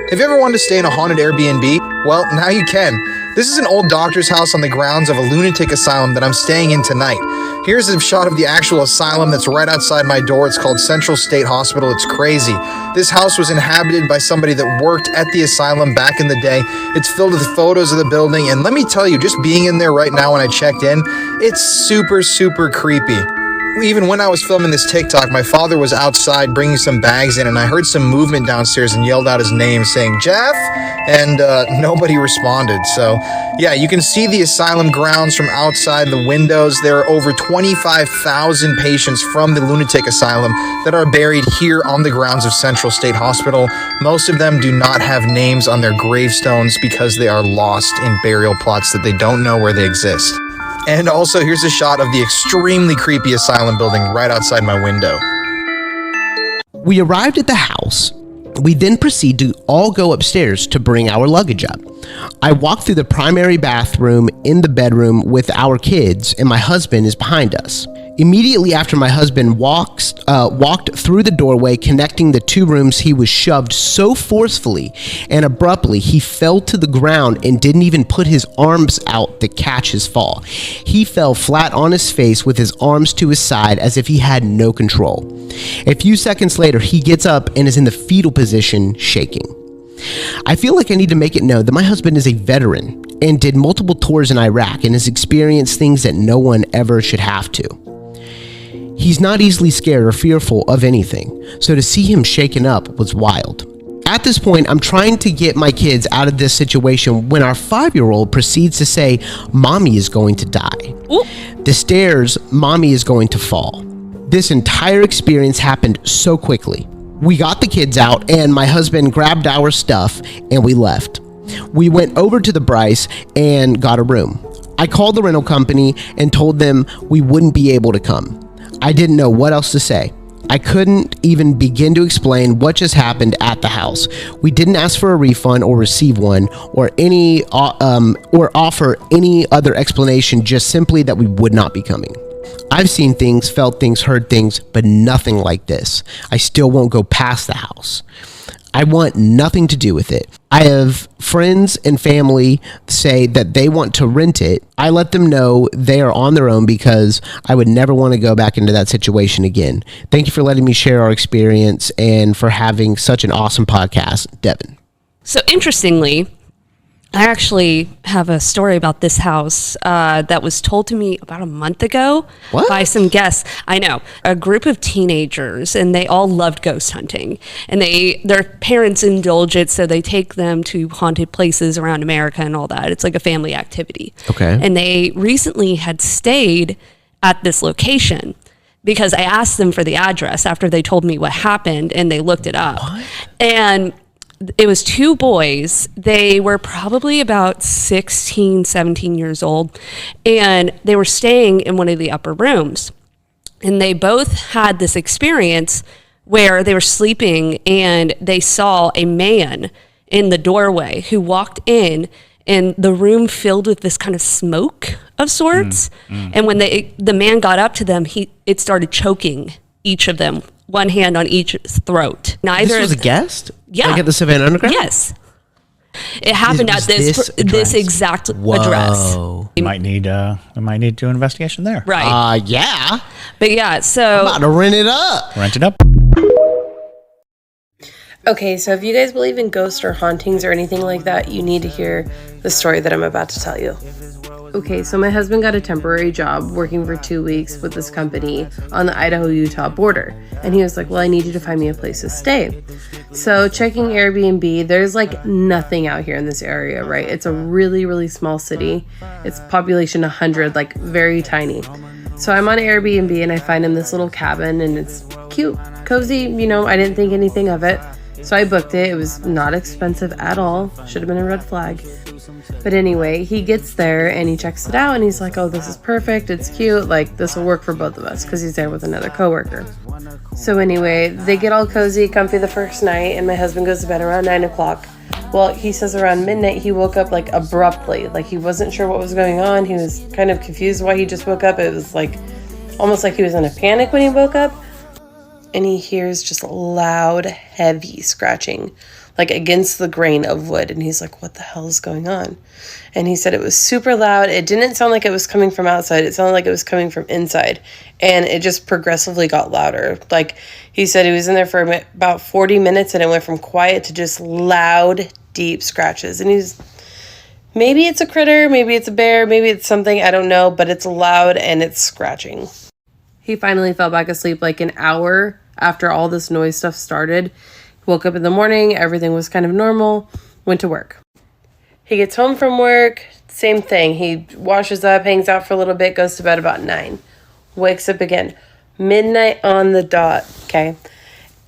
Have you ever wanted to stay in a haunted Airbnb? Well, now you can. This is an old doctor's house on the grounds of a lunatic asylum that I'm staying in tonight. Here's a shot of the actual asylum that's right outside my door. It's called Central State Hospital. It's crazy. This house was inhabited by somebody that worked at the asylum back in the day. It's filled with photos of the building, and let me tell you, just being in there right now when I checked in, it's super, super creepy. Even when I was filming this TikTok, my father was outside bringing some bags in, and I heard some movement downstairs and yelled out his name saying, "Jeff?" And nobody responded. So, yeah, you can see the asylum grounds from outside the windows. There are over 25,000 patients from the lunatic asylum that are buried here on the grounds of Central State Hospital. Most of them do not have names on their gravestones because they are lost in burial plots that they don't know where they exist. And also, here's a shot of the extremely creepy asylum building right outside my window. We arrived at the house. We then proceed to all go upstairs to bring our luggage up. I walk through the primary bathroom in the bedroom with our kids, and my husband is behind us. Immediately after my husband walked through the doorway connecting the two rooms, he was shoved so forcefully and abruptly he fell to the ground and didn't even put his arms out to catch his fall. He fell flat on his face with his arms to his side as if he had no control. A few seconds later, he gets up and is in the fetal position, shaking. I feel like I need to make it known that my husband is a veteran and did multiple tours in Iraq and has experienced things that no one ever should have to. He's not easily scared or fearful of anything, so to see him shaken up was wild. At this point, I'm trying to get my kids out of this situation when our 5-year-old proceeds to say, "Mommy is going to die." Ooh. The stairs, Mommy is going to fall. This entire experience happened so quickly. We got the kids out and my husband grabbed our stuff and we left. We went over to the Bryce and got a room. I called the rental company and told them we wouldn't be able to come. I didn't know what else to say. I couldn't even begin to explain what just happened at the house. We didn't ask for a refund or receive one or offer any other explanation, just simply that we would not be coming. I've seen things, felt things, heard things, but nothing like this. I still won't go past the house. I want nothing to do with it. I have friends and family say that they want to rent it. I let them know they are on their own because I would never want to go back into that situation again. Thank you for letting me share our experience and for having such an awesome podcast, Devin. So interestingly, I actually have a story about this house that was told to me about a month ago by some guests. I know, a group of teenagers, and they all loved ghost hunting. And their parents indulge it, so they take them to haunted places around America and all that. It's like a family activity. Okay. And they recently had stayed at this location because I asked them for the address after they told me what happened, and they looked it up. What? And it was two boys. They were probably about 16, 17 years old, and they were staying in one of the upper rooms. And they both had this experience where they were sleeping and they saw a man in the doorway who walked in, and the room filled with this kind of smoke of sorts. And when the man got up to them, it started choking each of them, one hand on each throat. This was a guest? Yeah. Like at the Savannah Underground? Yes. It happened at this exact address. We might need to do an investigation there. Right. Yeah. But yeah, so I'm about to rent it up. Rent it up. Okay, so if you guys believe in ghosts or hauntings or anything like that, you need to hear the story that I'm about to tell you. Okay, so my husband got a temporary job working for 2 weeks with this company on the Idaho-Utah border. And he was like, well, I need you to find me a place to stay. So checking Airbnb, there's like nothing out here in this area, right? It's a really, really small city. It's population 100, like very tiny. So I'm on Airbnb and I find him this little cabin and it's cute, cozy, I didn't think anything of it. So I booked it. It was not expensive at all. Should have been a red flag. But anyway, he gets there and he checks it out and he's like, oh, this is perfect. It's cute. Like, this will work for both of us because he's there with another coworker. So anyway, they get all cozy, comfy the first night, and my husband goes to bed around 9 o'clock. Well, he says around midnight he woke up like abruptly. Like, he wasn't sure what was going on. He was kind of confused why he just woke up. It was like almost like he was in a panic when he woke up. And he hears just loud, heavy scratching, like against the grain of wood. And he's like, what the hell is going on? And he said it was super loud. It didn't sound like it was coming from outside. It sounded like it was coming from inside. And it just progressively got louder. Like, he said he was in there for about 40 minutes and it went from quiet to just loud, deep scratches. And maybe it's a critter, maybe it's a bear, maybe it's something, I don't know, but it's loud and it's scratching. He finally fell back asleep like an hour after all this noise stuff started. Woke up in the morning, everything was kind of normal, went to work. He gets home from work, same thing. He washes up, hangs out for a little bit, goes to bed about 9. Wakes up again, midnight on the dot, okay?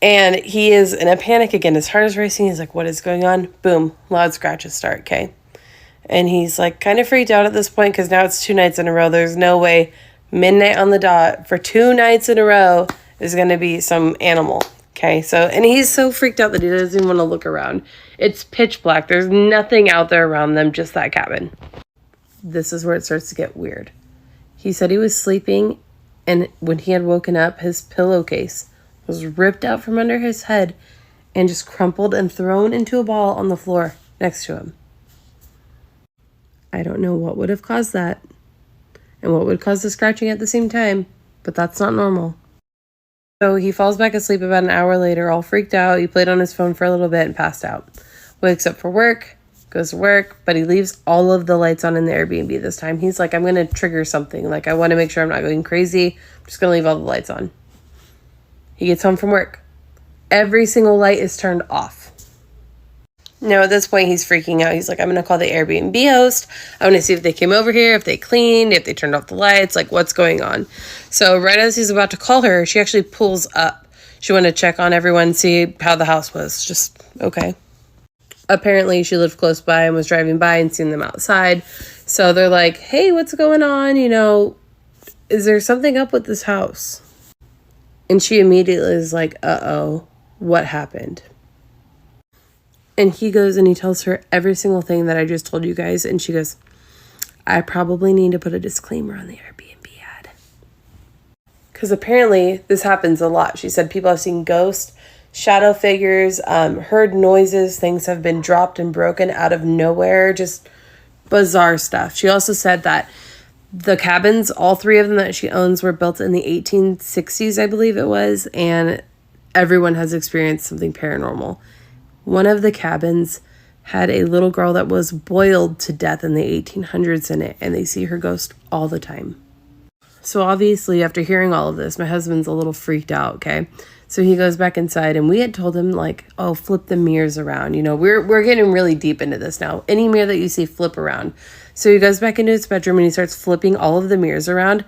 And he is in a panic again. His heart is racing. He's like, what is going on? Boom, loud scratches start, okay? And he's like kind of freaked out at this point because now it's 2 nights in a row. There's no way midnight on the dot for 2 nights in a row is going to be some animal, okay? So, and he's so freaked out that he doesn't even want to look around. It's pitch black. There's nothing out there around them, just that cabin. This is where it starts to get weird. He said he was sleeping, and when he had woken up, his pillowcase was ripped out from under his head and just crumpled and thrown into a ball on the floor next to him. I don't know what would have caused that and what would cause the scratching at the same time, but that's not normal. So he falls back asleep about an hour later, all freaked out. He played on his phone for a little bit and passed out. Wakes up for work, goes to work, but he leaves all of the lights on in the Airbnb this time. He's like, I'm going to trigger something. Like, I want to make sure I'm not going crazy. I'm just going to leave all the lights on. He gets home from work. Every single light is turned off. Now, at this point, he's freaking out. He's like, I'm going to call the Airbnb host. I want to see if they came over here, if they cleaned, if they turned off the lights, like what's going on. So right as he's about to call her, she actually pulls up. She wanted to check on everyone, see how the house was. Just, okay. Apparently, she lived close by and was driving by and seen them outside. So they're like, hey, what's going on? You know, is there something up with this house? And she immediately is like, uh-oh, what happened? And he goes and he tells her every single thing that I just told you guys. And she goes, I probably need to put a disclaimer on the Airbnb ad. Because apparently this happens a lot. She said people have seen ghosts, shadow figures, heard noises, things have been dropped and broken out of nowhere, just bizarre stuff. She also said that the cabins, all 3 of them that she owns, were built in the 1860s, I believe it was, and everyone has experienced something paranormal. One of the cabins had a little girl that was boiled to death in the 1800s in it, and they see her ghost all the time. So obviously, after hearing all of this, my husband's a little freaked out, okay? So he goes back inside, and we had told him, like, oh, flip the mirrors around. You know, we're getting really deep into this now. Any mirror that you see, flip around. So he goes back into his bedroom, and he starts flipping all of the mirrors around,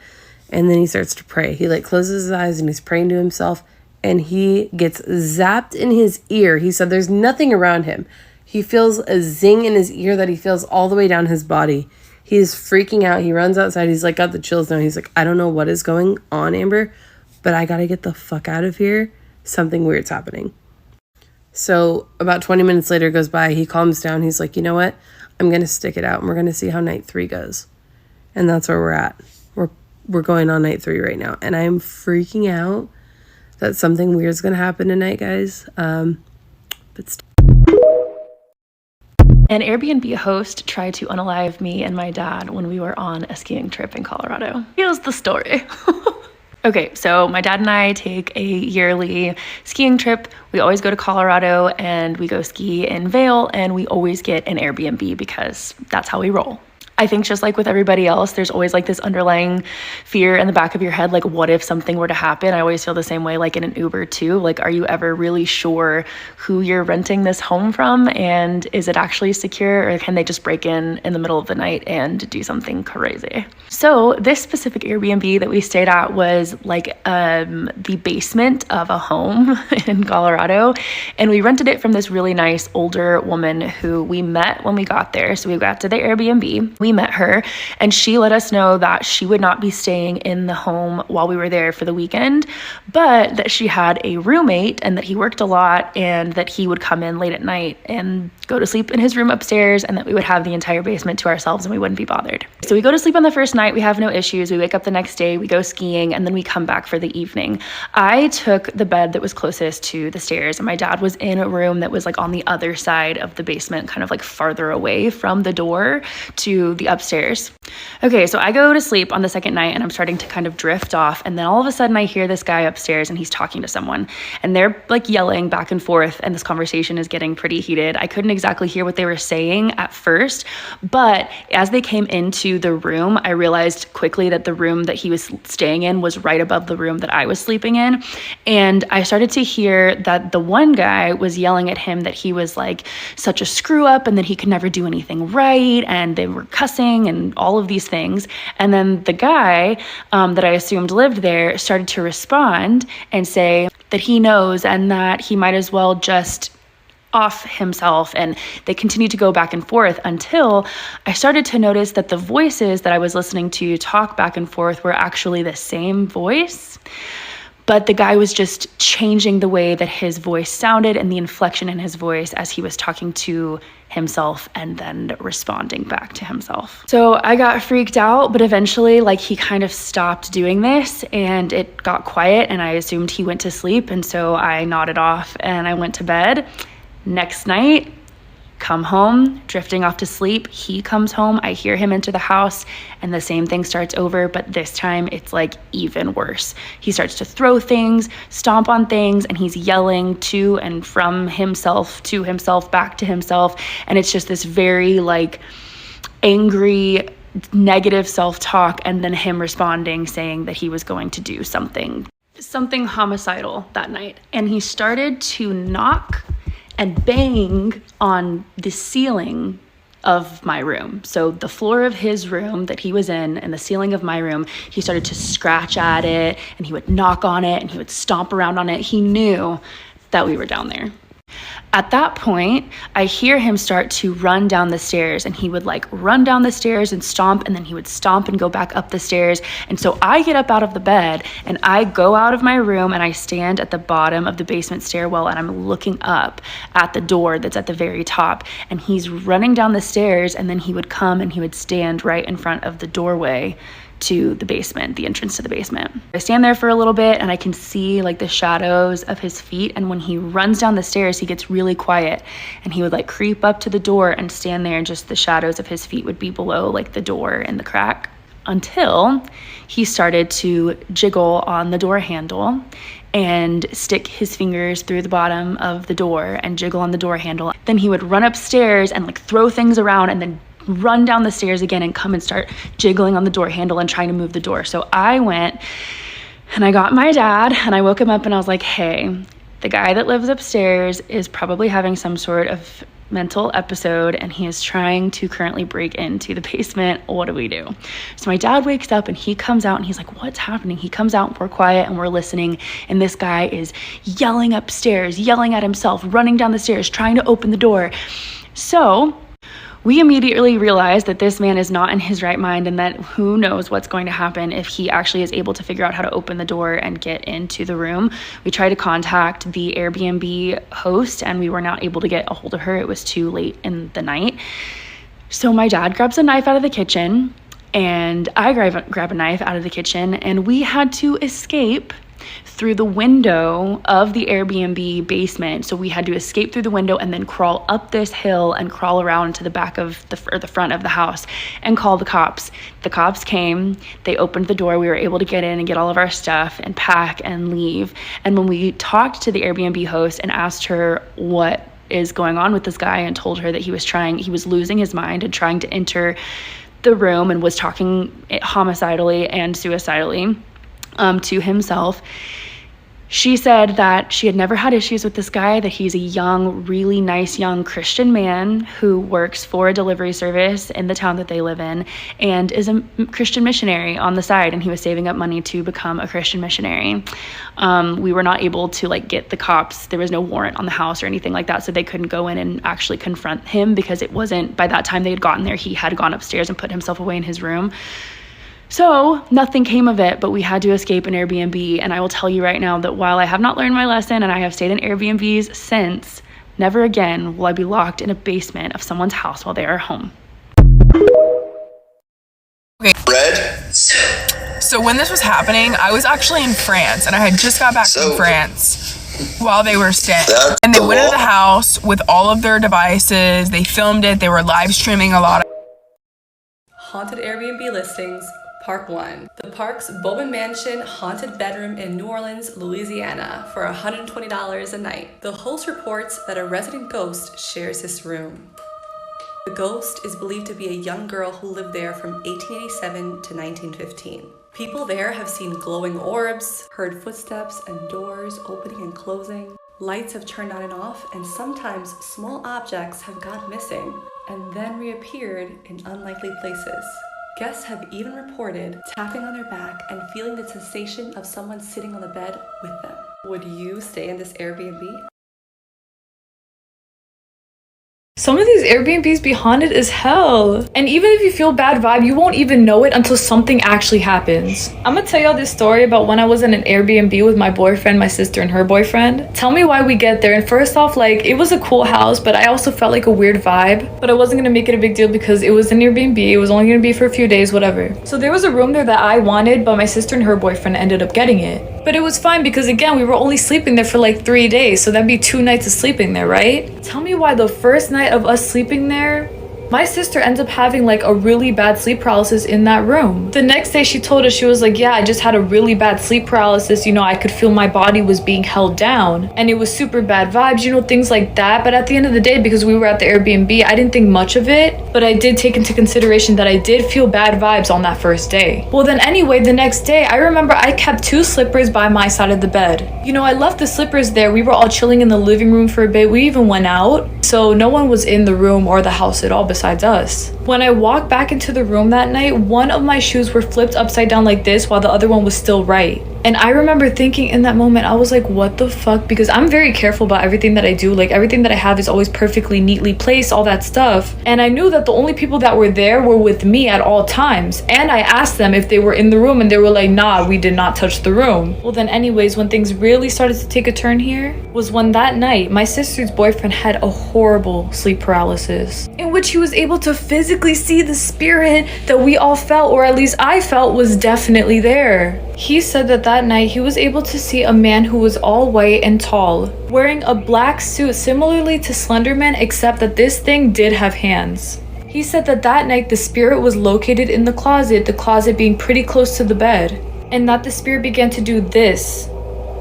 and then he starts to pray. He, like, closes his eyes, and he's praying to himself, and he gets zapped in his ear. He said there's nothing around him. He feels a zing in his ear that he feels all the way down his body. He is freaking out. He runs outside. He's, like, got the chills now. He's like, I don't know what is going on, Amber, but I gotta get the fuck out of here. Something weird's happening. So about 20 minutes later goes by. He calms down. He's like, you know what? I'm going to stick it out, and we're going to see how night 3 goes. And that's where we're at. We're going on night 3 right now. And I'm freaking out that something weird's going to happen tonight, guys. An Airbnb host tried to unalive me and my dad when we were on a skiing trip in Colorado. Here's the story. Okay, so my dad and I take a yearly skiing trip. We always go to Colorado and we go ski in Vail, and we always get an Airbnb because that's how we roll. I think just like with everybody else, there's always like this underlying fear in the back of your head, like what if something were to happen? I always feel the same way, like in an Uber too. Like, are you ever really sure who you're renting this home from, and is it actually secure, or can they just break in the middle of the night and do something crazy? So this specific Airbnb that we stayed at was like the basement of a home in Colorado, and we rented it from this really nice older woman who we met when we got there. So we got to the Airbnb. We met her, and she let us know that she would not be staying in the home while we were there for the weekend, but that she had a roommate and that he worked a lot and that he would come in late at night and go to sleep in his room upstairs, and that we would have the entire basement to ourselves and we wouldn't be bothered. So we go to sleep on the first night, we have no issues, we wake up the next day, we go skiing, and then we come back for the evening. I took the bed that was closest to the stairs, and my dad was in a room that was like on the other side of the basement, kind of like farther away from the door to the upstairs. Okay, so I go to sleep on the second night and I'm starting to kind of drift off, and then all of a sudden I hear this guy upstairs and he's talking to someone, and they're like yelling back and forth, and this conversation is getting pretty heated. I couldn't exactly hear what they were saying at first, but as they came into the room, I realized quickly that the room that he was staying in was right above the room that I was sleeping in. And I started to hear that the one guy was yelling at him that he was like such a screw up and that he could never do anything right, and they were cussing and all of these things. And then the guy that I assumed lived there started to respond and say that he knows and that he might as well just off himself. And they continued to go back and forth until I started to notice that the voices that I was listening to talk back and forth were actually the same voice, but the guy was just changing the way that his voice sounded and the inflection in his voice as he was talking to himself and then responding back to himself. So I got freaked out, but eventually like he kind of stopped doing this and it got quiet, and I assumed he went to sleep, and so I nodded off and I went to bed. Next night, come home, drifting off to sleep. He comes home, I hear him enter the house, and the same thing starts over, but this time it's like even worse. He starts to throw things, stomp on things, and he's yelling to and from himself to himself, back to himself, and it's just this very like angry, negative self-talk, and then him responding saying that he was going to do something homicidal that night. And he started to knock and bang on the ceiling of my room. So the floor of his room that he was in and the ceiling of my room, he started to scratch at it, and he would knock on it and he would stomp around on it. He knew that we were down there. At that point, I hear him start to run down the stairs, and he would like run down the stairs and stomp, and then he would stomp and go back up the stairs. And so I get up out of the bed and I go out of my room and I stand at the bottom of the basement stairwell, and I'm looking up at the door that's at the very top, and he's running down the stairs, and then he would come and he would stand right in front of the doorway to the basement, the entrance to the basement. I stand there for a little bit and I can see like the shadows of his feet, and when he runs down the stairs he gets really quiet, and he would like creep up to the door and stand there, and just the shadows of his feet would be below like the door in the crack, until he started to jiggle on the door handle and stick his fingers through the bottom of the door and jiggle on the door handle. Then he would run upstairs and like throw things around and then run down the stairs again and come and start jiggling on the door handle and trying to move the door. So I went and I got my dad and I woke him up and I was like, hey, the guy that lives upstairs is probably having some sort of mental episode and he is trying to currently break into the basement. What do we do? So my dad wakes up and he comes out and he's like, what's happening? He comes out and we're quiet and we're listening, and this guy is yelling upstairs, yelling at himself, running down the stairs, trying to open the door. So we immediately realized that this man is not in his right mind, and that who knows what's going to happen if he actually is able to figure out how to open the door and get into the room. We tried to contact the Airbnb host and we were not able to get a hold of her. It was too late in the night. So my dad grabs a knife out of the kitchen and I grab a knife out of the kitchen, and we had to escape through the window of the Airbnb basement. So we had to escape through the window and then crawl up this hill and crawl around to the back of the front of the house and call the cops. The cops came, they opened the door, we were able to get in and get all of our stuff and pack and leave. And when we talked to the Airbnb host and asked her what is going on with this guy and told her that he was losing his mind and trying to enter the room and was talking homicidally and suicidally to himself, She said that she had never had issues with this guy, that he's a young, really nice young Christian man who works for a delivery service in the town that they live in and is a Christian missionary on the side, and he was saving up money to become a Christian missionary. We were not able to like get the cops. There was no warrant on the house or anything like that, so they couldn't go in and actually confront him because it wasn't, by that time they had gotten there, he had gone upstairs and put himself away in his room. So nothing came of it, but we had to escape an Airbnb. And I will tell you right now that while I have not learned my lesson and I have stayed in Airbnbs since, never again will I be locked in a basement of someone's house while they are home. Okay. Red. So when this was happening, I was actually in France, and I had just got back from France while they were staying. And they went into the house with all of their devices. They filmed it. They were live streaming a lot of Haunted Airbnb listings. Park 1. The Park's Bowman Mansion haunted bedroom in New Orleans, Louisiana for $120 a night. The host reports that a resident ghost shares his room. The ghost is believed to be a young girl who lived there from 1887 to 1915. People there have seen glowing orbs, heard footsteps and doors opening and closing. Lights have turned on and off, and sometimes small objects have gone missing and then reappeared in unlikely places. Guests have even reported tapping on their back and feeling the sensation of someone sitting on the bed with them. Would you stay in this Airbnb? Some of these Airbnbs be haunted as hell. And even if you feel bad vibe, you won't even know it until something actually happens. I'm gonna tell y'all this story about when I was in an Airbnb with my boyfriend, my sister, and her boyfriend. Tell me why we get there. And first off, like, it was a cool house, but I also felt like a weird vibe. But I wasn't gonna make it a big deal because it was an Airbnb. It was only gonna be for a few days, whatever. So there was a room there that I wanted, but my sister and her boyfriend ended up getting it. But it was fine because, again, we were only sleeping there for like 3 days, so that'd be 2 nights of sleeping there, right? Tell me why the first night of us sleeping there, my sister ends up having like a really bad sleep paralysis in that room. The next day she told us, she was like, yeah, I just had a really bad sleep paralysis. You know, I could feel my body was being held down and it was super bad vibes, you know, things like that. But at the end of the day, because we were at the Airbnb, I didn't think much of it, but I did take into consideration that I did feel bad vibes on that first day. Well, then anyway, the next day, I remember I kept 2 slippers by my side of the bed. You know, I left the slippers there. We were all chilling in the living room for a bit. We even went out. So no one was in the room or the house at all besides us. When I walked back into the room that night, one of my shoes were flipped upside down like this while the other one was still right. And I remember thinking in that moment, I was like, what the fuck? Because I'm very careful about everything that I do. Like, everything that I have is always perfectly neatly placed, all that stuff. And I knew that the only people that were there were with me at all times. And I asked them if they were in the room, and they were like, nah, we did not touch the room. Well, then anyways, when things really started to take a turn here was when that night, my sister's boyfriend had a horrible sleep paralysis in which he was able to physically see the spirit that we all felt, or at least I felt, was definitely there. He said that that night he was able to see a man who was all white and tall, wearing a black suit similarly to Slenderman, except that this thing did have hands. He said that that night the spirit was located in the closet being pretty close to the bed, and that the spirit began to do this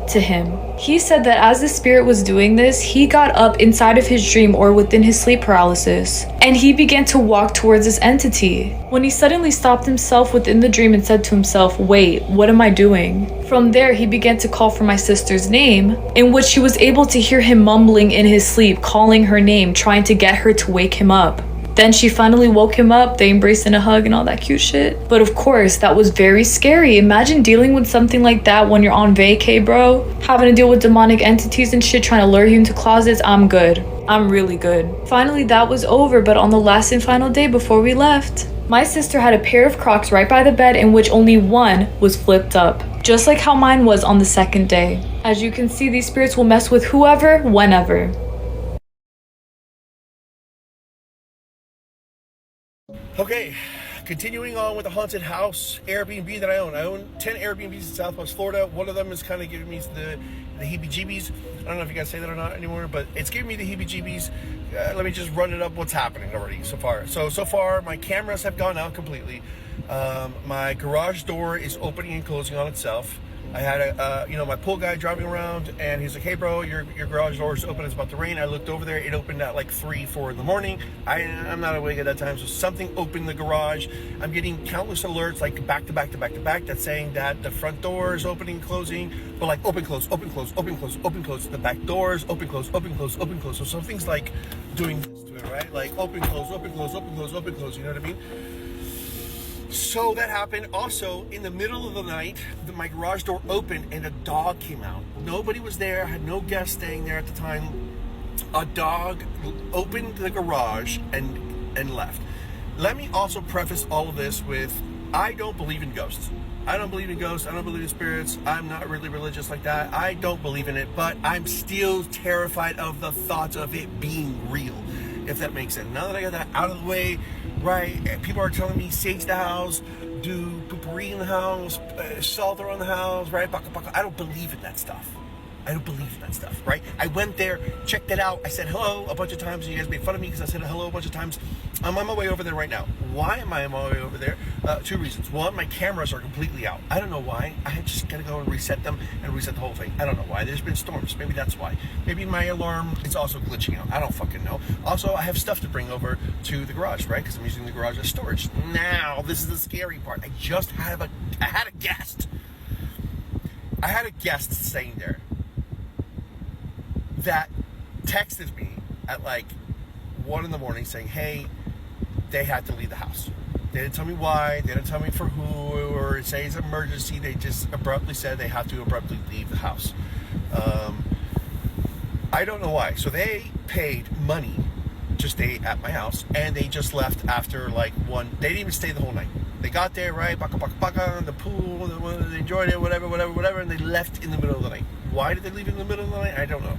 to him. He said that as the spirit was doing this, he got up inside of his dream or within his sleep paralysis, and he began to walk towards this entity. When he suddenly stopped himself within the dream and said to himself, wait, what am I doing? From there, he began to call for my sister's name, in which she was able to hear him mumbling in his sleep, calling her name, trying to get her to wake him up. Then she finally woke him up, they embraced in a hug and all that cute shit. But of course, that was very scary. Imagine dealing with something like that when you're on vacay, bro. Having to deal with demonic entities and shit trying to lure you into closets. I'm good. I'm really good. Finally, that was over, but on the last and final day before we left, my sister had a pair of Crocs right by the bed in which only one was flipped up. Just like how mine was on the second day. As you can see, these spirits will mess with whoever, whenever. Okay, continuing on with the haunted house Airbnb that I own. I own 10 Airbnbs in Southwest Florida. One of them is kind of giving me the heebie-jeebies. I don't know if you guys say that or not anymore, but it's giving me the heebie-jeebies. Let me just run it up what's happening already so far. So far, my cameras have gone out completely. My garage door is opening and closing on itself. I had my pool guy driving around, and he's like, hey bro, your garage door is open, it's about to rain. I looked over there, it opened at like 3-4 in the morning. I'm not awake at that time, so something opened the garage. I'm getting countless alerts, like back to back to back to back, that's saying that the front door is opening and closing, but like open, close, open, close, open, close, open, close. The back doors, open, close, open, close, open, close. So something's like doing this to it, right? Like open, close, open, close, open, close, open, close, you know what I mean? So that happened. Also, in the middle of the night, my garage door opened and a dog came out. Nobody was there. I had no guests staying there at the time. A dog opened the garage and left. Let me also preface all of this with, I don't believe in ghosts. I don't believe in ghosts. I don't believe in spirits. I'm not really religious like that. I don't believe in it, but I'm still terrified of the thoughts of it being real, if that makes sense. Now that I got that out of the way, right, people are telling me sage the house, do potpourri in the house, salt around the house, right, baka baka. I don't believe in that stuff. I don't believe in that stuff, right? I went there, checked it out, I said hello a bunch of times, and you guys made fun of me because I said hello a bunch of times. I'm on my way over there right now. Why am I on my way over there? 2 reasons. One, my cameras are completely out. I don't know why. I just gotta go and reset them and reset the whole thing. I don't know why. There's been storms. Maybe that's why. Maybe my alarm is also glitching out. I don't fucking know. Also, I have stuff to bring over to the garage, right? Because I'm using the garage as storage. Now, this is the scary part. I had a guest. I had a guest staying there that texted me at like 1 in the morning saying, hey, they had to leave the house. They didn't tell me why, they didn't tell me for who, or say it's an emergency. They just abruptly said they have to abruptly leave the house. I don't know why. So they paid money to stay at my house, and they just left after like they didn't even stay the whole night. They got there, right, baka baka baka, the pool, they enjoyed it, whatever, and they left in the middle of the night. Why did they leave in the middle of the night? I don't know.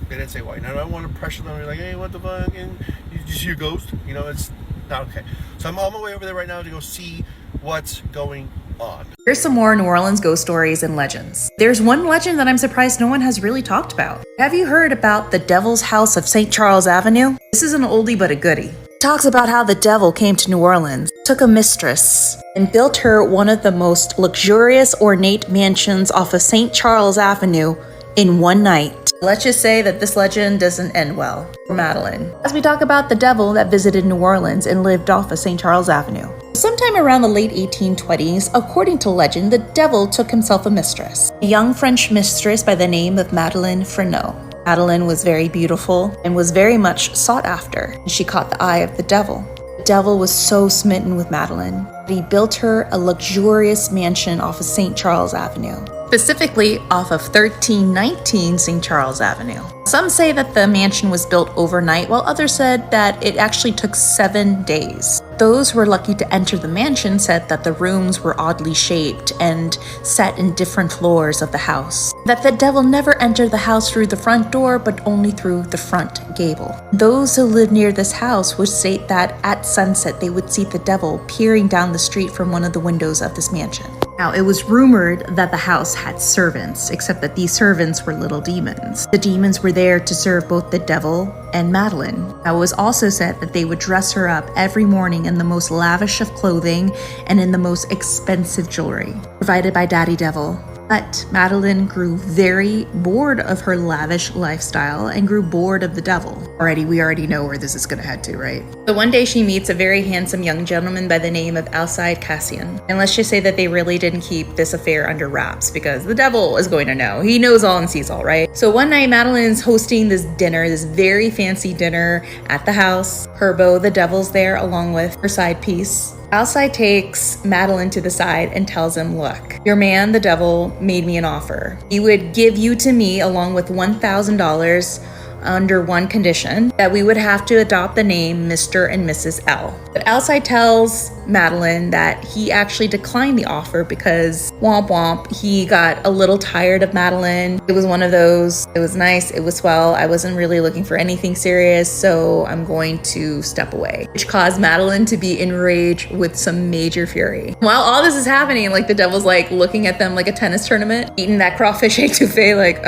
They didn't say why. Now, I don't want to pressure them. You're like, hey, what the fuck? And you just see a ghost. You know, it's not okay. So I'm on my way over there right now to go see what's going on. Here's some more New Orleans ghost stories and legends. There's one legend that I'm surprised no one has really talked about. Have you heard about the Devil's House of St. Charles Avenue? This is an oldie but a goodie. It talks about how the devil came to New Orleans, took a mistress, and built her one of the most luxurious, ornate mansions off of St. Charles Avenue in one night. Let's just say that this legend doesn't end well for Madeline, as we talk about the devil that visited New Orleans and lived off of St. Charles Avenue. Sometime around the late 1820s, according to legend, the devil took himself a mistress, a young French mistress by the name of Madeleine Frenot. Madeline was very beautiful and was very much sought after, and she caught the eye of the devil. The devil was so smitten with Madeline that he built her a luxurious mansion off of St. Charles Avenue, specifically off of 1319 St. Charles Avenue. Some say that the mansion was built overnight, while others said that it actually took 7 days. Those who were lucky to enter the mansion said that the rooms were oddly shaped and set in different floors of the house. That the devil never entered the house through the front door, but only through the front gable. Those who lived near this house would state that at sunset they would see the devil peering down the street from one of the windows of this mansion. Now, it was rumored that the house had servants, except that these servants were little demons. The demons were there to serve both the devil and Madeline. Now, it was also said that they would dress her up every morning in the most lavish of clothing and in the most expensive jewelry, provided by Daddy Devil. But Madeline grew very bored of her lavish lifestyle and grew bored of the devil. We already know where this is gonna head to, right? So one day she meets a very handsome young gentleman by the name of Alcide Cassian. And let's just say that they really didn't keep this affair under wraps, because the devil is going to know. He knows all and sees all, right? So one night Madeline's hosting this dinner, this very fancy dinner at the house. Herbo, the devil's there along with her side piece. Alcide takes Madeline to the side and tells him, look, your man, the devil, made me an offer. He would give you to me along with $1,000 under one condition, that we would have to adopt the name Mr. and Mrs. L. But Alcide tells Madeline that he actually declined the offer because womp womp, he got a little tired of Madeline. It was one of those, it was nice, it was swell, I wasn't really looking for anything serious, so I'm going to step away, which caused Madeline to be enraged with some major fury. While all this is happening, like the devil's like looking at them like a tennis tournament, eating that crawfish etouffee, like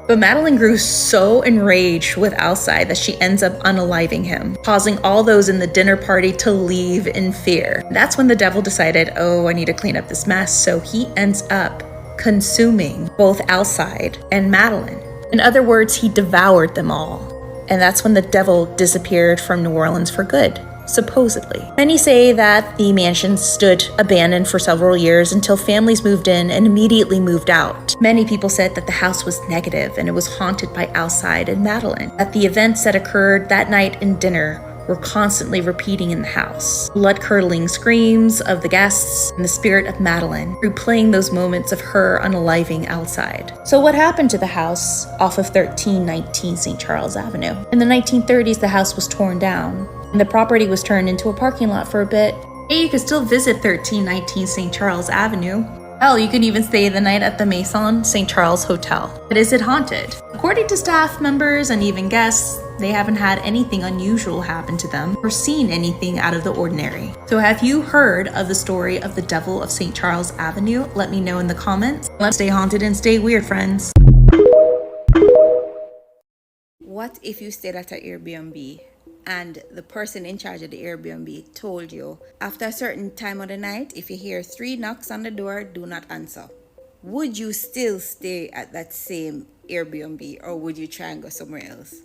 But Madeline grew so enraged with Alcide that she ends up unaliving him, causing all those in the dinner party to leave in fear. That's when the devil decided, oh, I need to clean up this mess. So he ends up consuming both Outside and Madeline. In other words, he devoured them all. And that's when the devil disappeared from New Orleans for good, supposedly. Many say that the mansion stood abandoned for several years until families moved in and immediately moved out. Many people said that the house was negative and it was haunted by Outside and Madeline, that the events that occurred that night and dinner were constantly repeating in the house. Blood-curdling screams of the guests and the spirit of Madeline replaying those moments of her unaliving Outside. So what happened to the house off of 1319 St. Charles Avenue? In the 1930s, the house was torn down and the property was turned into a parking lot for a bit. Hey, you can still visit 1319 St. Charles Avenue. Hell, you can even stay the night at the Maison St. Charles Hotel. But is it haunted? According to staff members and even guests, they haven't had anything unusual happen to them or seen anything out of the ordinary. So have you heard of the story of the Devil of St. Charles Avenue? Let me know in the comments. Let's stay haunted and stay weird, friends. What if you stayed at an Airbnb and the person in charge of the Airbnb told you, after a certain time of the night, if you hear 3 knocks on the door, do not answer? Would you still stay at that same Airbnb or would you try and go somewhere else?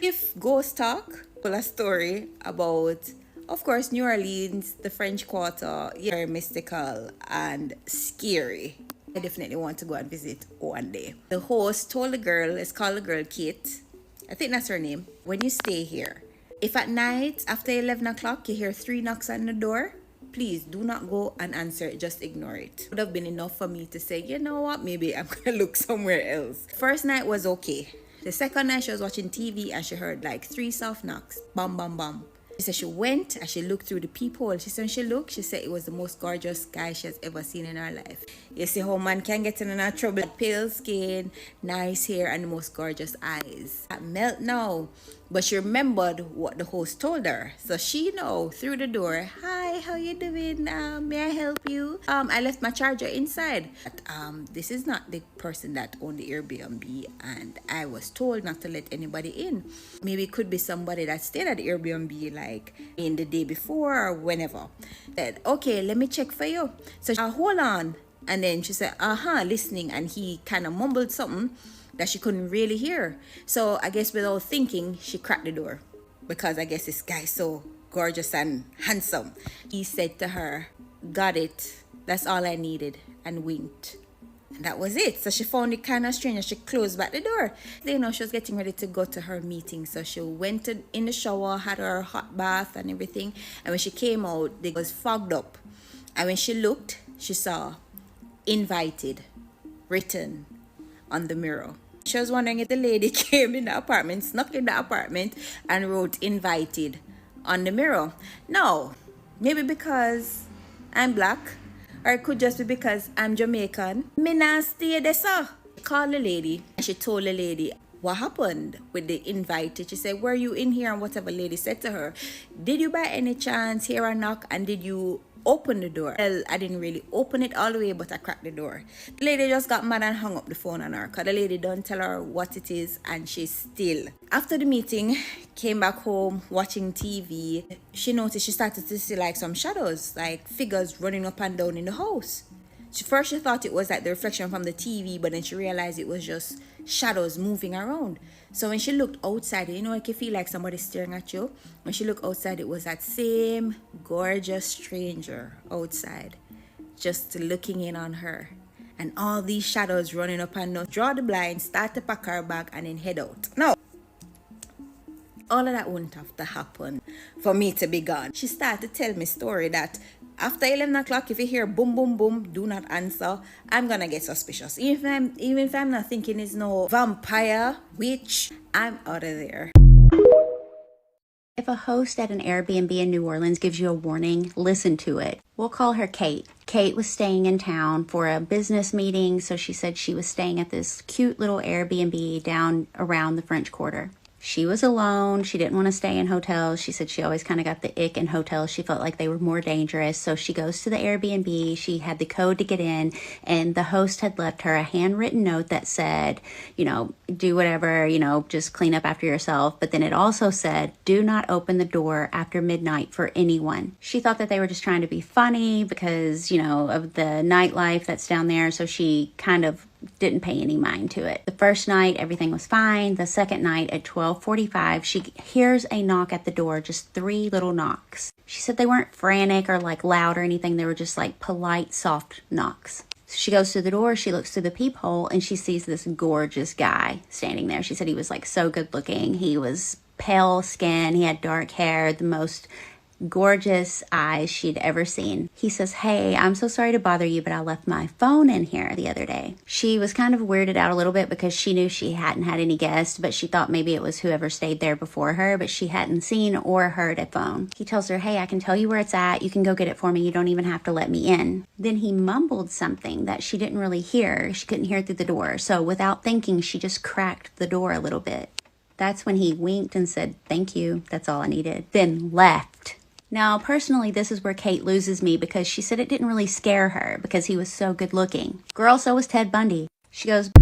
If Ghost Talk told a story about, of course, New Orleans, the French Quarter, very mystical and scary, I definitely want to go and visit one day. The host told the girl, let's call the girl Kate, I think that's her name, when you stay here, if at night after 11 o'clock you hear 3 knocks on the door, please do not go and answer it, just ignore it. It would have been enough for me to say, you know what, maybe I'm gonna look somewhere else. First night was okay. The second night she was watching TV and she heard like 3 soft knocks, bam, bam, bam. She said she went and she looked through the peephole. She said when she looked, she said it was the most gorgeous guy she has ever seen in her life. You see how man can get in a trouble. Pale skin, nice hair, and the most gorgeous eyes. That melt now. But she remembered what the host told her. So she know through the door, hi, how you doing? May I help you? I left my charger inside. But, this is not the person that owned the Airbnb and I was told not to let anybody in. Maybe it could be somebody that stayed at the Airbnb like in the day before or whenever. Said, okay, let me check for you. So hold on. And then she said, listening. And he kind of mumbled something that she couldn't really hear. So I guess without thinking, she cracked the door because I guess this guy's so gorgeous and handsome. He said to her, got it. That's all I needed, and winked. And that was it. So she found it kind of strange and she closed back the door. You know, she was getting ready to go to her meeting. So she went in the shower, had her hot bath and everything. And when she came out, it was fogged up. And when she looked, she saw invited written on the mirror. She was wondering if the lady came in the apartment, snuck in the apartment and wrote invited on the mirror. No, maybe because I'm black, or it could just be because I'm Jamaican. Me not stay there, sir. She called the lady and she told the lady what happened with the invited. She said, were you in here? And whatever lady said to her, did you by any chance hear a knock and did you open the door? Well, I didn't really open it all the way, but I cracked the door. The lady just got mad and hung up the phone on her because the lady don't tell her what it is and she's still. After the meeting, came back home watching TV. She noticed she started to see like some shadows, like figures running up and down in the house. First she thought it was like the reflection from the TV, but then she realized it was just shadows moving around. So when she looked outside, you know, like you feel like somebody's staring at you. When she looked outside, it was that same gorgeous stranger outside, just looking in on her. And all these shadows running up and down. Draw the blinds, start to pack her bag, and then head out. No. All of that wouldn't have to happen for me to be gone. She started to tell me a story that after 11 o'clock, if you hear boom, boom, boom, do not answer. I'm going to get suspicious. Even if I'm not thinking it's no vampire, witch, I'm out of there. If a host at an Airbnb in New Orleans gives you a warning, listen to it. We'll call her Kate. Kate was staying in town for a business meeting, so she said she was staying at this cute little Airbnb down around the French Quarter. She was alone. She didn't want to stay in hotels. She said she always kind of got the ick in hotels. She felt like they were more dangerous. So she goes to the Airbnb. She had the code to get in, and the host had left her a handwritten note that said, do whatever, just clean up after yourself. But then it also said, do not open the door after midnight for anyone. She thought that they were just trying to be funny because, of the nightlife that's down there. So she kind of didn't pay any mind to it. The first night, everything was fine. The second night at 12:45, she hears a knock at the door, just 3 little knocks. She said they weren't frantic or like loud or anything. They were just like polite, soft knocks. So she goes to the door, she looks through the peephole, and she sees this gorgeous guy standing there. She said he was like so good looking. He was pale skin, he had dark hair, the most gorgeous eyes she'd ever seen. He says, "Hey, I'm so sorry to bother you, but I left my phone in here the other day." She was kind of weirded out a little bit because she knew she hadn't had any guests, but she thought maybe it was whoever stayed there before her, but she hadn't seen or heard a phone. He tells her, "Hey, I can tell you where it's at. You can go get it for me. You don't even have to let me in." Then he mumbled something that she didn't really hear. She couldn't hear through the door. So without thinking, she just cracked the door a little bit. That's when he winked and said, "Thank you. That's all I needed." Then left. Now, personally, this is where Kate loses me because she said it didn't really scare her because he was so good looking. Girl, so was Ted Bundy. She goes,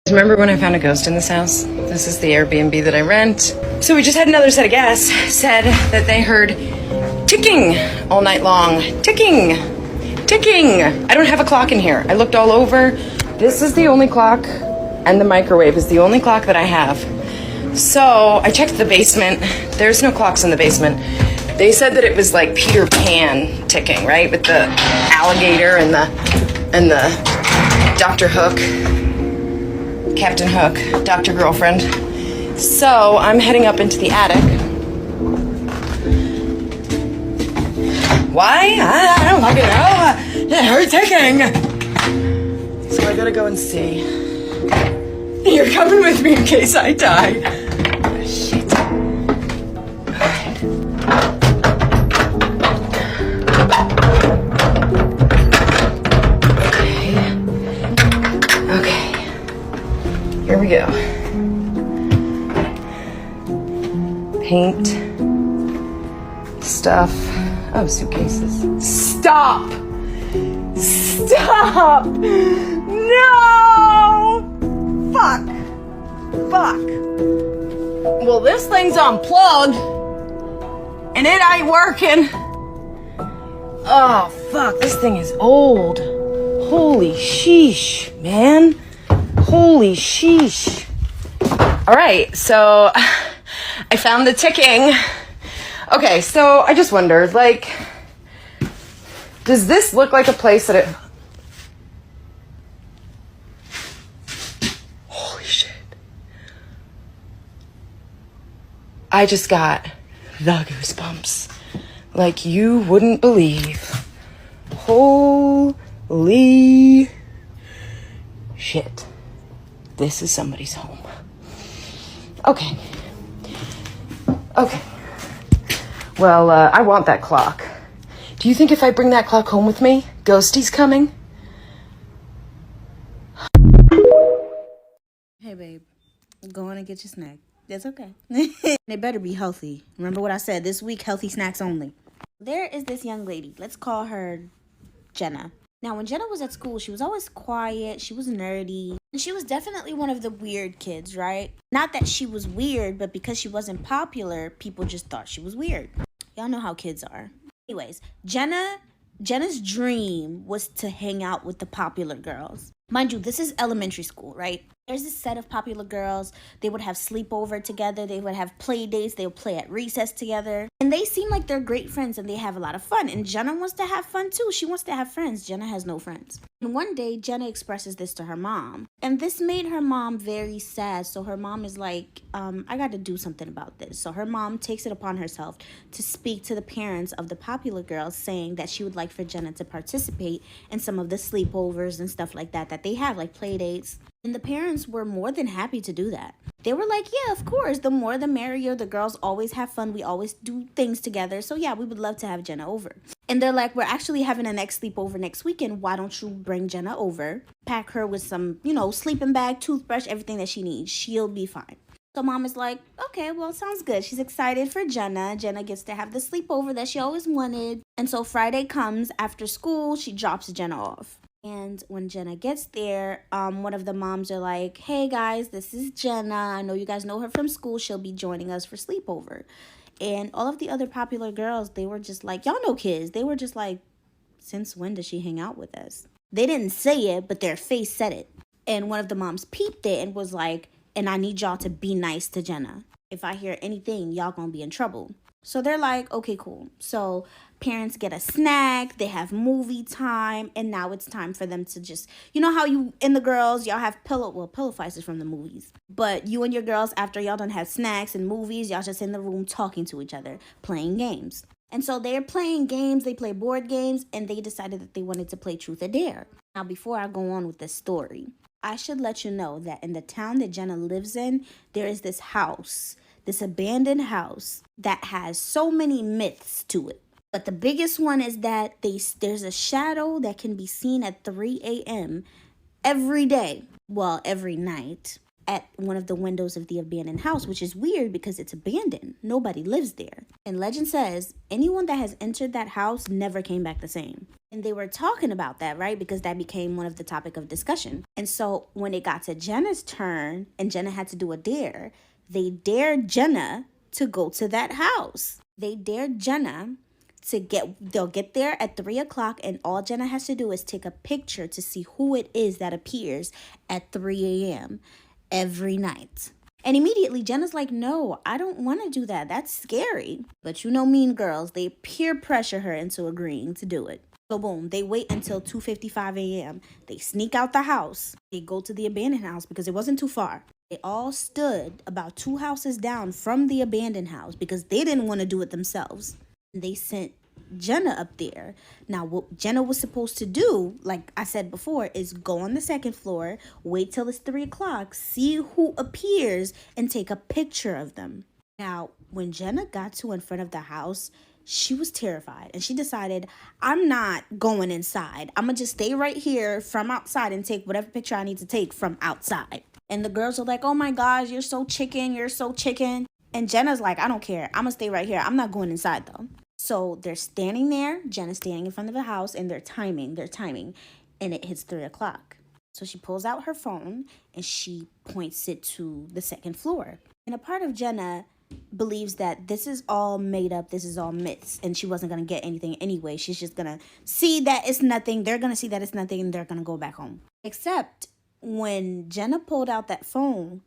Remember when I found a ghost in this house? This is the Airbnb that I rent. So we just had another set of guests said that they heard ticking all night long. Ticking. Ticking. I don't have a clock in here. I looked all over. This is the only clock, and the microwave is the only clock that I have. So I checked the basement. There's no clocks in the basement. They said that it was like Peter Pan ticking, right? With the alligator and the Dr. Hook, Captain Hook, Dr. Girlfriend. So I'm heading up into the attic. Why? I don't fucking know. It heard ticking. So I gotta go and see. You're coming with me in case I die. Shit. Alright. Okay. Here we go. Paint. Stuff. Oh, suitcases. Stop! Stop! No! Fuck. Fuck. Well, this thing's unplugged. And it ain't working. Oh, fuck. This thing is old. Holy sheesh, man. Holy sheesh. Alright, so I found the ticking. Okay, so I just wondered, like, does this look like a place that it... Holy shit. I just got the goosebumps. Like you wouldn't believe. Holy shit. This is somebody's home. Okay. Okay. Well, I want that clock. Do you think if I bring that clock home with me, Ghosty's coming? Hey, babe. Go on and get your snack. That's okay. They better be healthy. Remember what I said, this week, healthy snacks only. There is this young lady. Let's call her Jenna. Now, when Jenna was at school, she was always quiet. She was nerdy. And she was definitely one of the weird kids, right? Not that she was weird, but because she wasn't popular, people just thought she was weird. Y'all know how kids are. Anyways, Jenna's dream was to hang out with the popular girls. Mind you, this is elementary school, right? There's this set of popular girls. They would have sleepover together. They would have play dates. They would play at recess together. And they seem like they're great friends and they have a lot of fun. And Jenna wants to have fun too. She wants to have friends. Jenna has no friends. And one day, Jenna expresses this to her mom. And this made her mom very sad. So her mom is like, I got to do something about this. So her mom takes it upon herself to speak to the parents of the popular girls, saying that she would like for Jenna to participate in some of the sleepovers and stuff like that they have, like play dates. And the parents were more than happy to do that. They were like, yeah, of course, the more the merrier. The girls always have fun. We always do things together. So yeah, we would love to have Jenna over. And they're like, we're actually having a next sleepover next weekend. Why don't you bring Jenna over? Pack her with some, sleeping bag, toothbrush, everything that she needs. She'll be fine. So mom is like, okay, well, sounds good. She's excited for Jenna. Jenna gets to have the sleepover that she always wanted. And so Friday comes after school. She drops Jenna off. And when Jenna gets there, one of the moms are like, hey guys, this is Jenna. I know you guys know her from school. She'll be joining us for sleepover. And all of the other popular girls, they were just like, y'all know kids. They were just like, since when does she hang out with us? They didn't say it, but their face said it. And one of the moms peeped it and was like, and I need y'all to be nice to Jenna. If I hear anything, y'all gonna be in trouble. So they're like, okay, cool. So parents get a snack, they have movie time, and now it's time for them to just, how you and the girls, y'all have pillow fights is from the movies. But you and your girls, after y'all done have snacks and movies, y'all just in the room talking to each other, playing games. And so they're playing games, they play board games, and they decided that they wanted to play Truth or Dare. Now, before I go on with this story, I should let you know that in the town that Jenna lives in, there is this house, this abandoned house that has so many myths to it. But the biggest one is that there's a shadow that can be seen at 3 a.m. every day, every night, at one of the windows of the abandoned house, which is weird because it's abandoned. Nobody lives there. And legend says anyone that has entered that house never came back the same. And they were talking about that, right? Because that became one of the topic of discussion. And so when it got to Jenna's turn and Jenna had to do a dare, they dared Jenna to go to that house. They dared Jenna they'll get there at 3 o'clock, and all Jenna has to do is take a picture to see who it is that appears at 3 a.m. every night. And immediately Jenna's like, no, I don't want to do that. That's scary. But mean girls, they peer pressure her into agreeing to do it. So boom, they wait until 2:55 a.m. They sneak out the house. They go to the abandoned house because it wasn't too far. They all stood about 2 houses down from the abandoned house because they didn't want to do it themselves. They sent Jenna up there. Now, what Jenna was supposed to do, like I said before, is go on the second floor, wait till it's 3 o'clock, see who appears, and take a picture of them. Now, when Jenna got to in front of the house, she was terrified, and she decided, I'm not going inside. I'm going to just stay right here from outside and take whatever picture I need to take from outside. And the girls are like, oh my gosh, you're so chicken. And Jenna's like, I don't care. I'm going to stay right here. I'm not going inside though. So they're standing there, Jenna's standing in front of the house, and they're timing, and it hits 3 o'clock. So she pulls out her phone, and she points it to the second floor. And a part of Jenna believes that this is all made up, this is all myths, and she wasn't going to get anything anyway. She's just going to see that it's nothing, they're going to see that it's nothing, and they're going to go back home. Except when Jenna pulled out that phone,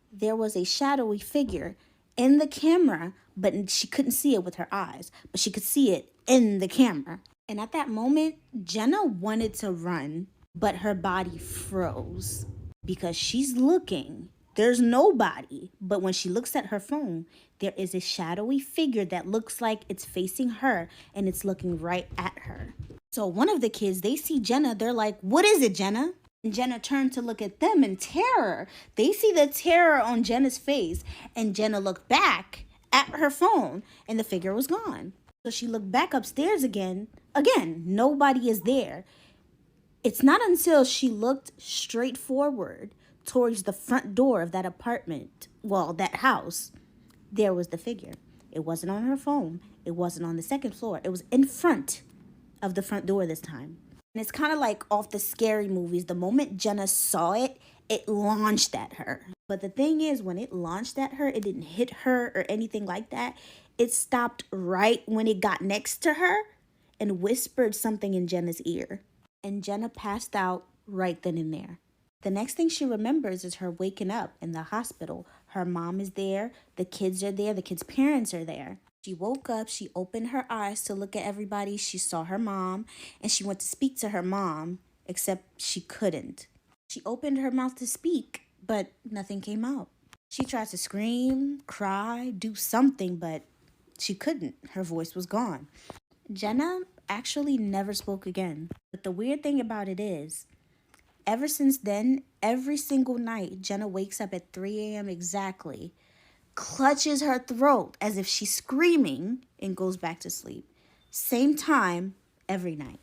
there was a shadowy figure in the camera, but she couldn't see it with her eyes, but she could see it in the camera. And at that moment, Jenna wanted to run, but her body froze because she's looking. There's nobody, but when she looks at her phone, there is a shadowy figure that looks like it's facing her and it's looking right at her. So one of the kids, they see Jenna, they're like, what is it, Jenna? And Jenna turned to look at them in terror. They see the terror on Jenna's face, and Jenna looked back at her phone, and the figure was gone. So she looked back upstairs again. Again, nobody is there. It's not until she looked straight forward towards the front door of that apartment, that house, there was the figure. It wasn't on her phone. It wasn't on the second floor. It was in front of the front door this time. And it's kind of like off the scary movies. The moment Jenna saw it, it launched at her. But the thing is, when it launched at her, it didn't hit her or anything like that. It stopped right when it got next to her and whispered something in Jenna's ear. And Jenna passed out right then and there. The next thing she remembers is her waking up in the hospital. Her mom is there. The kids are there. The kids' parents are there. She woke up, she opened her eyes to look at everybody. She saw her mom, and she went to speak to her mom, except she couldn't. She opened her mouth to speak, but nothing came out. She tried to scream, cry, do something, but she couldn't. Her voice was gone. Jenna actually never spoke again. But the weird thing about it is, ever since then, every single night, Jenna wakes up at 3 a.m. exactly, clutches her throat as if she's screaming, and goes back to sleep. Same time every night.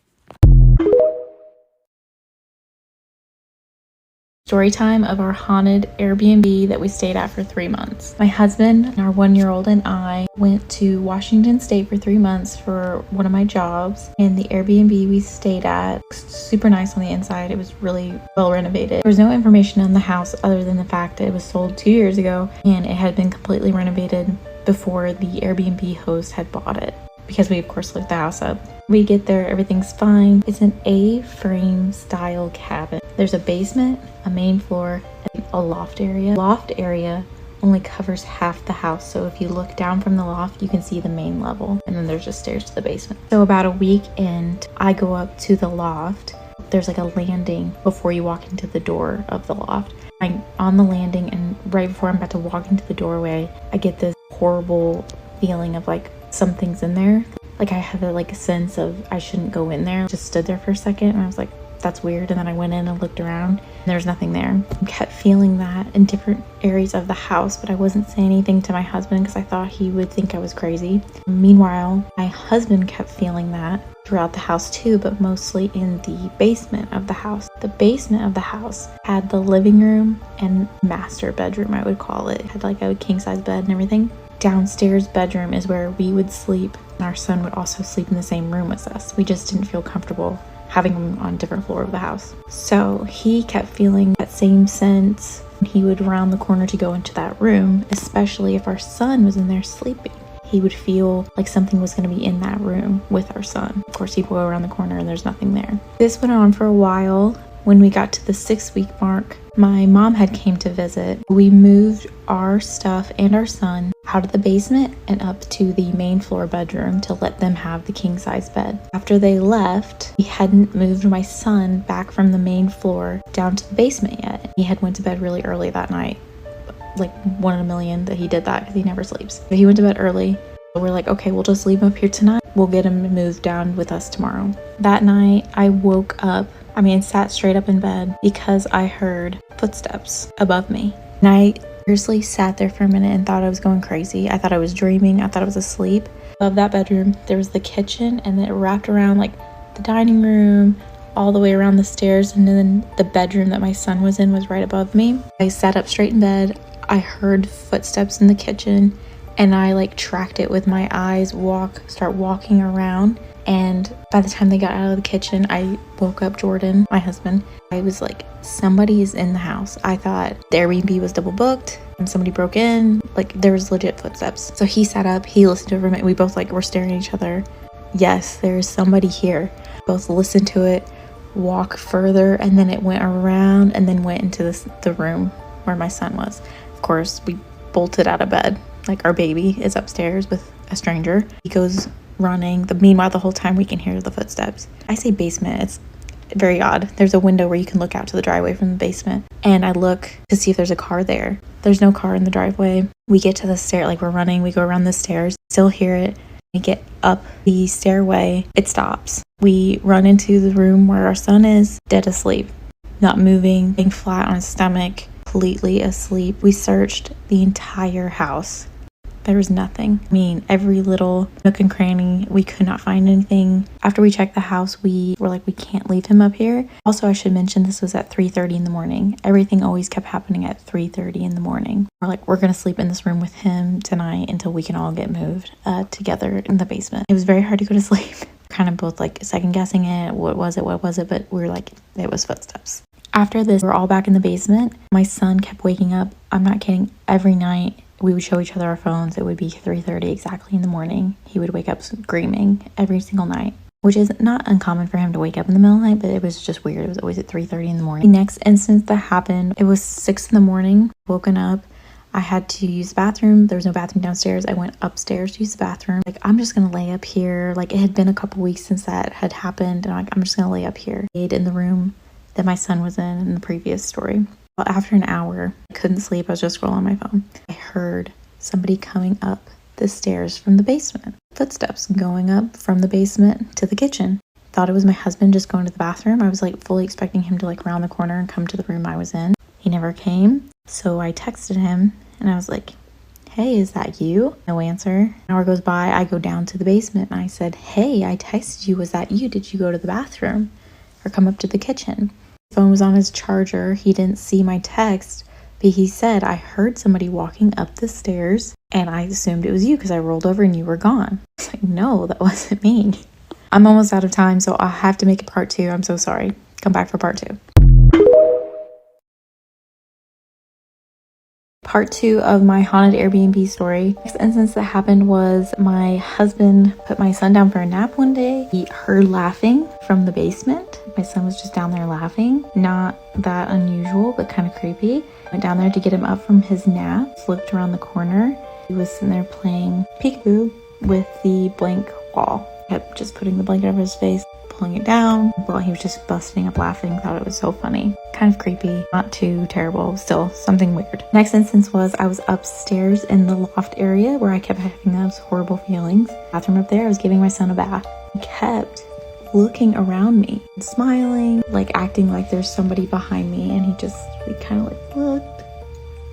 Story time of our haunted Airbnb that we stayed at for 3 months. My husband, our 1-year-old, and I went to Washington State for 3 months for one of my jobs. And the Airbnb we stayed at, super nice on the inside. It was really well renovated. There was no information on the house other than the fact that it was sold 2 years ago and it had been completely renovated before the Airbnb host had bought it, because we of course looked the house up. We get there, everything's fine. It's an A-frame style cabin. There's a basement, a main floor, and a loft area. Loft area only covers half the house, so if you look down from the loft, you can see the main level, and then there's just stairs to the basement. So about a week in, I go up to the loft. There's like a landing before you walk into the door of the loft. I'm on the landing, and right before I'm about to walk into the doorway, I get this horrible feeling of like something's in there. Like I had a sense of I shouldn't go in there. Just stood there for a second and I was like, that's weird. And then I went in and looked around and there's nothing there. I kept feeling that in different areas of the house, but I wasn't saying anything to my husband because I thought he would think I was crazy. Meanwhile, my husband kept feeling that throughout the house too, but mostly in the basement of the house. The basement of the house had the living room and master bedroom, I would call it. It had like a king size bed and everything. Downstairs bedroom is where we would sleep. Our son would also sleep in the same room as us. We just didn't feel comfortable having him on a different floor of the house. So he kept feeling that same sense. He would round the corner to go into that room, especially if our son was in there sleeping. He would feel like something was going to be in that room with our son. Of course, he'd go around the corner and there's nothing there. This went on for a while. When we got to the 6-week mark, my mom had came to visit. We moved our stuff and our son out of the basement and up to the main floor bedroom to let them have the king size bed. After they left, we hadn't moved my son back from the main floor down to the basement yet. He had went to bed really early that night. Like 1 in a million that he did that because he never sleeps. But he went to bed early. We're like, okay, we'll just leave him up here tonight. We'll get him moved down with us tomorrow. That night, I woke up. Sat straight up in bed because I heard footsteps above me. And I seriously sat there for a minute and thought I was going crazy. I thought I was dreaming. I thought I was asleep. Above that bedroom, there was the kitchen, and then it wrapped around like the dining room, all the way around the stairs, and then the bedroom that my son was in was right above me. I sat up straight in bed. I heard footsteps in the kitchen, and I tracked it with my eyes, start walking around. And by the time they got out of the kitchen, I woke up Jordan, my husband. I was like, somebody is in the house. I thought the Airbnb was double booked and somebody broke in. There was legit footsteps. So he sat up, he listened to it. We both were staring at each other. Yes, there's somebody here. Both listened to it, walk further, and then it went around and then went into the room where my son was. Of course, we bolted out of bed. Our baby is upstairs with a stranger. He goes running. Meanwhile, the whole time we can hear the footsteps. I say basement, it's very odd. There's a window where you can look out to the driveway from the basement, and I look to see if there's a car there. There's no car in the driveway. We get to the stair, we're running, we go around the stairs, still hear it. We get up the stairway, it stops. We run into the room where our son is, dead asleep, not moving, being flat on his stomach, completely asleep. We searched the entire house. There was nothing. Every little nook and cranny, we could not find anything. After we checked the house, we were like, we can't leave him up here. Also, I should mention this was at 3:30 in the morning. Everything always kept happening at 3:30 in the morning. We're like, we're going to sleep in this room with him tonight until we can all get moved together in the basement. It was very hard to go to sleep. Kind of both second guessing it. What was it? But we were like, it was footsteps. After this, we're all back in the basement. My son kept waking up. I'm not kidding. Every night, we would show each other our phones. It would be 3:30 exactly in the morning. He would wake up screaming every single night, which is not uncommon for him to wake up in the middle of the night, but it was just weird. It was always at 3:30 in the morning. The next instance that happened, it was 6 in the morning, woken up. I had to use the bathroom. There was no bathroom downstairs. I went upstairs to use the bathroom. I'm just going to lay up here. It had been a couple weeks since that had happened. And I'm just going to lay up here. I laid in the room that my son was in the previous story. Well, after an hour, I couldn't sleep. I was just scrolling on my phone. I heard somebody coming up the stairs from the basement. Footsteps going up from the basement to the kitchen. thought it was my husband just going to the bathroom. I was like fully expecting him to like round the corner and come to the room I was in. He never came. So I texted him and I was like, hey, is that you? No answer. An hour goes by. I go down to the basement and I said, hey, I texted you. Was that you? Did you go to the bathroom or come up to the kitchen? His phone was on his charger. He didn't see my text, but he said, I heard somebody walking up the stairs and I assumed it was you because I rolled over and you were gone. I was like, no, that wasn't me. I'm almost out of time, so I'll have to make it part 2. I'm so sorry. Come back for part 2. Part 2 of my haunted Airbnb story. Next instance that happened was my husband put my son down for a nap one day. He heard laughing from the basement. My son was just down there laughing. Not that unusual, but kind of creepy. Went down there to get him up from his nap, flipped around the corner. He was sitting there playing peekaboo with the blank wall. Kept just putting the blanket over his face, pulling it down. Well, he was just busting up laughing. Thought it was so funny. Kind of creepy, not too terrible, still something weird. Next instance was I was upstairs in the loft area where I kept having those horrible feelings. Bathroom up there, I was giving my son a bath. He kept looking around me, smiling, like acting like there's somebody behind me, and he kind of like looked,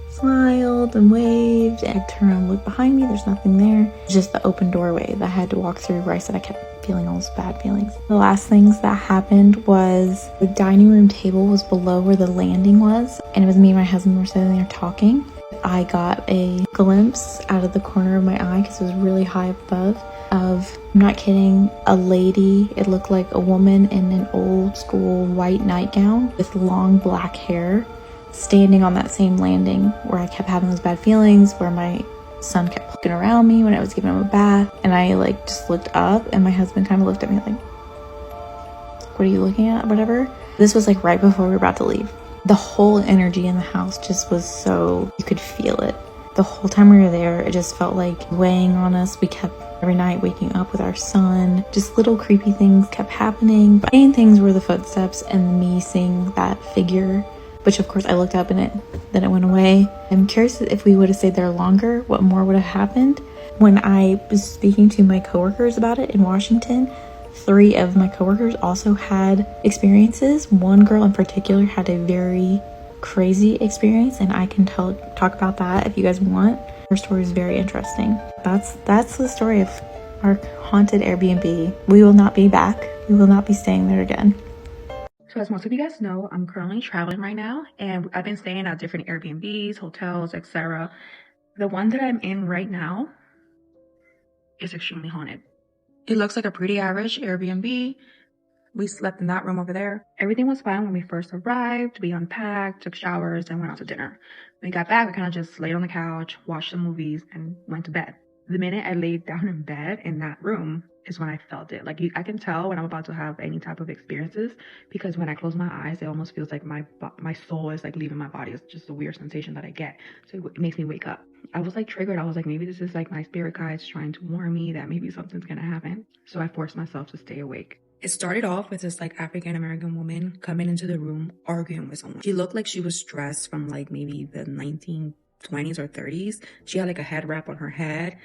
smiled and waved, and I turned around and looked behind me. There's nothing there. It's just the open doorway that I had to walk through where I said I kept feeling all those bad feelings. The last things that happened was the dining room table was below where the landing was, and it was me and my husband were sitting there talking. I got a glimpse out of the corner of my eye because it was really high above of, I'm not kidding, a lady. It looked like a woman in an old school white nightgown with long black hair, standing on that same landing where I kept having those bad feelings, where my son kept looking around me when I was giving him a bath. And I like just looked up and my husband kind of looked at me like, what are you looking at? Whatever. This was like right before we were about to leave. The whole energy in the house just was so, you could feel it. The whole time we were there, it just felt like weighing on us. We kept every night waking up with our son. Just little creepy things kept happening. But main things were the footsteps and me seeing that figure, which of course I looked up and then it went away. I'm curious if we would have stayed there longer, what more would have happened. When I was speaking to my coworkers about it in Washington, 3 of my coworkers also had experiences. One girl in particular had a very crazy experience, and I can talk about that if you guys want. Her story is very interesting. That's the story of our haunted Airbnb. We will not be back. We will not be staying there again. So as most of you guys know, I'm currently traveling right now, and I've been staying at different Airbnbs, hotels, etc. The one that I'm in right now is extremely haunted. It looks like a pretty average Airbnb. We slept in that room over there. Everything was fine when we first arrived. We unpacked, took showers, and went out to dinner. When we got back, we kind of just laid on the couch, watched some movies, and went to bed. The minute I laid down in bed in that room is when I felt it. Like, I can tell when I'm about to have any type of experiences, because when I close my eyes, it almost feels like my soul is like leaving my body. It's just a weird sensation that I get. So it makes me wake up. I was like triggered. I was like, maybe this is like my spirit guides trying to warn me that maybe something's gonna happen. So I forced myself to stay awake. It started off with this like African American woman coming into the room arguing with someone. She looked like she was dressed from like maybe the 1920s or 30s. She had like a head wrap on her head.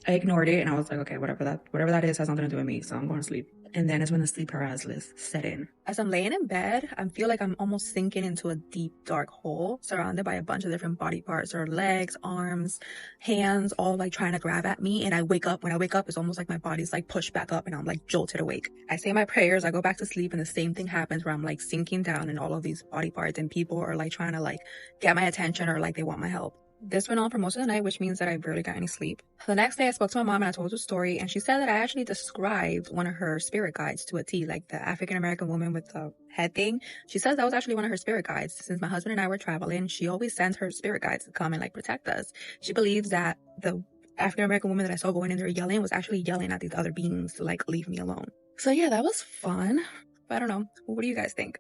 I ignored it and I was like, okay, whatever that is has nothing to do with me, so I'm going to sleep. And then is when the sleep paralysis set in. As I'm laying in bed, I feel like I'm almost sinking into a deep, dark hole surrounded by a bunch of different body parts, or legs, arms, hands, all like trying to grab at me. And I wake up. When I wake up, it's almost like my body's like pushed back up and I'm like jolted awake. I say my prayers, I go back to sleep, and the same thing happens where I'm like sinking down in all of these body parts, and people are like trying to like get my attention, or like they want my help. This went on for most of the night, which means that I barely got any sleep. The next day I spoke to my mom and I told her the story, and she said that I actually described one of her spirit guides to a T, like the African American woman with the head thing. She says that was actually one of her spirit guides. Since my husband and I were traveling, she always sends her spirit guides to come and like protect us. She believes that the African American woman that I saw going in there yelling was actually yelling at these other beings to like leave me alone. So yeah, that was fun. But I don't know. What do you guys think?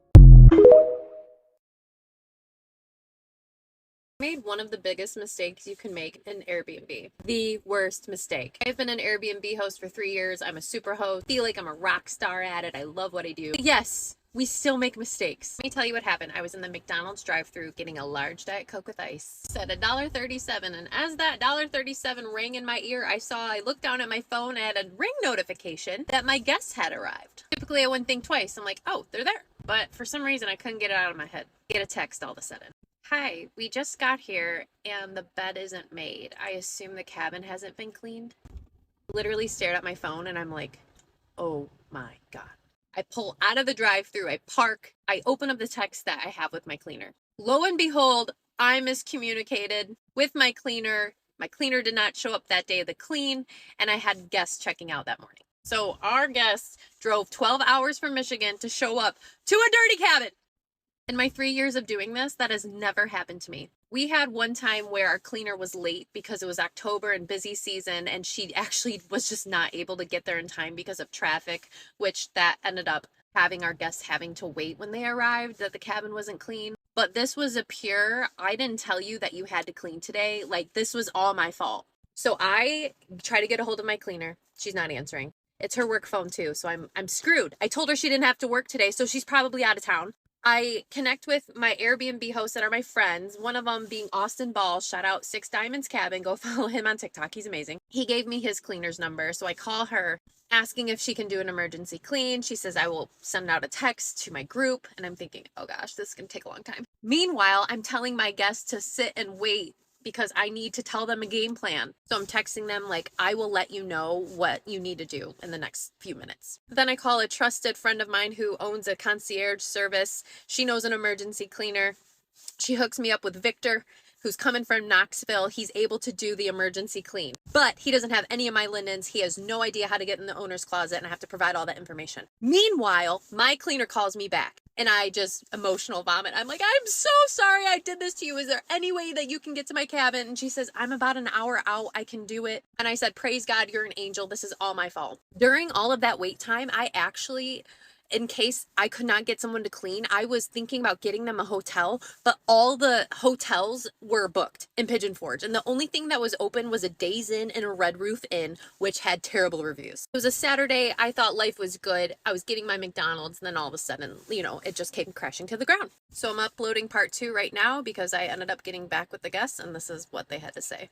Made one of the biggest mistakes you can make in Airbnb. The worst mistake. I've been an Airbnb host for 3 years. I'm a Superhost. Feel like I'm a rock star at it. I love what I do. Yes, We still make mistakes. Let me tell you what happened. I was in the McDonald's drive-thru getting a large Diet Coke with ice. It said $1.37, and as that $1.37 rang in my ear, I looked down at my phone and had a ring notification that my guests had arrived. Typically, I wouldn't think twice. I'm like, oh, they're there. But for some reason, I couldn't get it out of my head. Get a text all of a sudden. Hi, we just got here and the bed isn't made. I assume the cabin hasn't been cleaned. Literally stared at my phone and I'm like, oh my God. I pull out of the drive-thru, I park, I open up the text that I have with my cleaner. Lo and behold, I miscommunicated with my cleaner. My cleaner did not show up that day of the clean, and I had guests checking out that morning. So our guests drove 12 hours from Michigan to show up to a dirty cabin. In my 3 years of doing this, that has never happened to me. We had one time where our cleaner was late because it was October and busy season, and she actually was just not able to get there in time because of traffic, which that ended up having our guests having to wait when they arrived, that the cabin wasn't clean. But this was a pure, I didn't tell you that you had to clean today. Like, this was all my fault. So I try to get a hold of my cleaner. She's not answering. It's her work phone too, so I'm screwed. I told her she didn't have to work today, so she's probably out of town. I connect with my Airbnb hosts that are my friends, one of them being Austin Ball. Shout out Six Diamonds Cabin. Go follow him on TikTok. He's amazing. He gave me his cleaner's number. So I call her asking if she can do an emergency clean. She says I will send out a text to my group. And I'm thinking, oh gosh, this is going to take a long time. Meanwhile, I'm telling my guests to sit and wait because I need to tell them a game plan. So I'm texting them like, I will let you know what you need to do in the next few minutes. Then I call a trusted friend of mine who owns a concierge service. She knows an emergency cleaner. She hooks me up with Victor, who's coming from Knoxville. He's able to do the emergency clean, but he doesn't have any of my linens. He has no idea how to get in the owner's closet, and I have to provide all that information. Meanwhile, my cleaner calls me back and I just emotional vomit. I'm like, I'm so sorry I did this to you. Is there any way that you can get to my cabin? And she says, I'm about an hour out. I can do it. And I said, praise God, you're an angel. This is all my fault. During all of that wait time, I actually, in case I could not get someone to clean, I was thinking about getting them a hotel, but all the hotels were booked in Pigeon Forge. And the only thing that was open was a Days Inn and a Red Roof Inn, which had terrible reviews. It was a Saturday. I thought life was good. I was getting my McDonald's, and then all of a sudden, it just came crashing to the ground. So I'm uploading part 2 right now because I ended up getting back with the guests, and this is what they had to say.